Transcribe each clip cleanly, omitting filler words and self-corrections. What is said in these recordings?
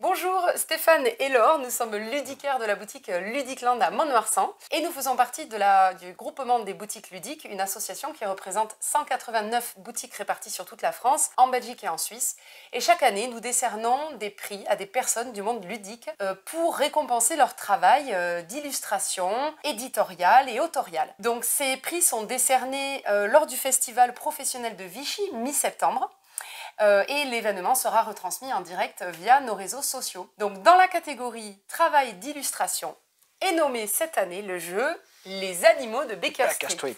Bonjour Stéphane et Laure, nous sommes ludicaires de la boutique Ludicland à Mont-de-Marsan et nous faisons partie du groupement des boutiques ludiques, une association qui représente 189 boutiques réparties sur toute la France, en Belgique et en Suisse. Et chaque année, nous décernons des prix à des personnes du monde ludique pour récompenser leur travail d'illustration, éditorial et autorial. Donc ces prix sont décernés lors du festival professionnel de Vichy, mi-septembre. Et l'événement sera retransmis en direct via nos réseaux sociaux. Donc dans la catégorie travail d'illustration est nommé cette année le jeu Les Animaux de Baker Street.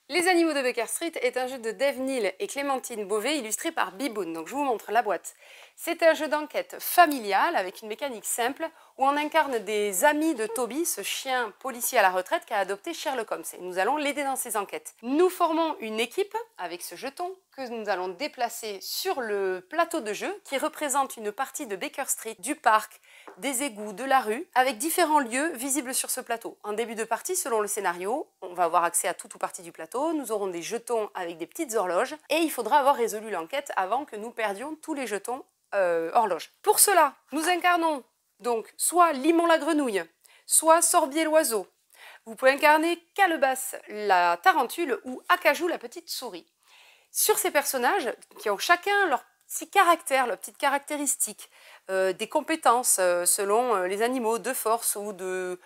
Les Animaux de Baker Street est un jeu de Dave Neal et Clémentine Beauvais illustré par Biboun. Donc je vous montre la boîte. C'est un jeu d'enquête familial avec une mécanique simple où on incarne des amis de Toby, ce chien policier à la retraite qu'a adopté Sherlock Holmes. Et nous allons l'aider dans ses enquêtes. Nous formons une équipe avec ce jeton que nous allons déplacer sur le plateau de jeu qui représente une partie de Baker Street, du parc, des égouts, de la rue, avec différents lieux visibles sur ce plateau. En début de partie, selon le scénario, on va avoir accès à tout ou partie du plateau, nous aurons des jetons avec des petites horloges et il faudra avoir résolu l'enquête avant que nous perdions tous les jetons horloges. Pour cela, nous incarnons donc soit Limon la grenouille, soit Sorbier l'oiseau. Vous pouvez incarner Calebasse la tarentule ou Acajou la petite souris. Sur ces personnages, qui ont chacun leur petit caractère, leurs petites caractéristiques, des compétences selon les animaux de force ou de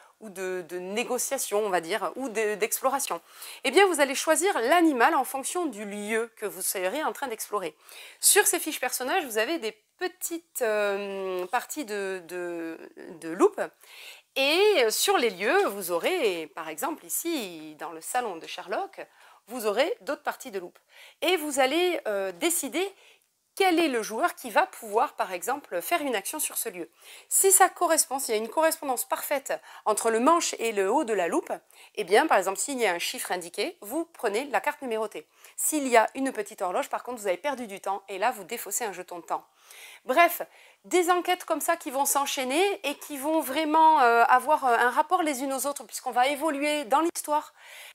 négociation, on va dire, ou d'exploration. Eh bien, vous allez choisir l'animal en fonction du lieu que vous serez en train d'explorer. Sur ces fiches personnages, vous avez des petites parties de loupe. Et sur les lieux, vous aurez, par exemple ici, dans le salon de Sherlock, vous aurez d'autres parties de loupe. Et vous allez décider quel est le joueur qui va pouvoir, par exemple, faire une action sur ce lieu. Si ça correspond, s'il y a une correspondance parfaite entre le manche et le haut de la loupe, eh bien, par exemple, s'il y a un chiffre indiqué, vous prenez la carte numérotée. S'il y a une petite horloge, par contre, vous avez perdu du temps et là, vous défaussez un jeton de temps. Bref, des enquêtes comme ça qui vont s'enchaîner et qui vont vraiment avoir un rapport les unes aux autres puisqu'on va évoluer dans l'histoire.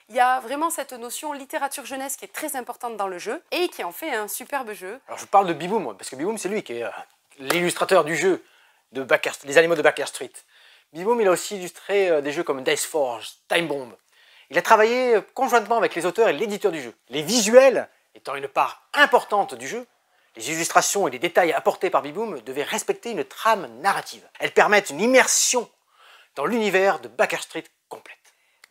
Il y a vraiment cette notion littérature jeunesse qui est très importante dans le jeu et qui en fait un superbe jeu. Alors je parle de Biboum, parce que Biboum c'est lui qui est l'illustrateur du jeu de Les Animaux de Baker Street. Biboum il a aussi illustré des jeux comme Dice Forge, Time Bomb. Il a travaillé conjointement avec les auteurs et l'éditeur du jeu. Les visuels étant une part importante du jeu, les illustrations et les détails apportés par Biboum devaient respecter une trame narrative. Elles permettent une immersion dans l'univers de Baker Street complète.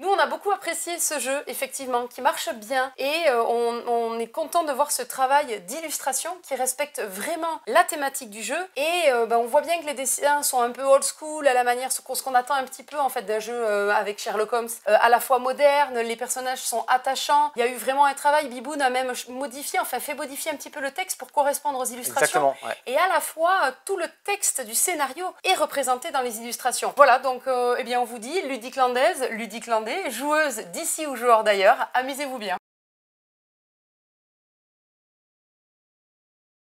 Nous, on a beaucoup apprécié ce jeu, effectivement, qui marche bien et on est content de voir ce travail d'illustration qui respecte vraiment la thématique du jeu et on voit bien que les dessins sont un peu old school à la manière ce qu'on attend un petit peu en fait d'un jeu avec Sherlock Holmes, à la fois moderne, les personnages sont attachants, il y a eu vraiment un travail, Biboun a même modifié, enfin fait modifier un petit peu le texte pour correspondre aux illustrations. Exactement, ouais. Et à la fois tout le texte du scénario est représenté dans les illustrations. Voilà, donc eh bien on vous dit, ludiclandaise, ludiclandais, joueuse d'ici ou joueur d'ailleurs, amusez-vous bien.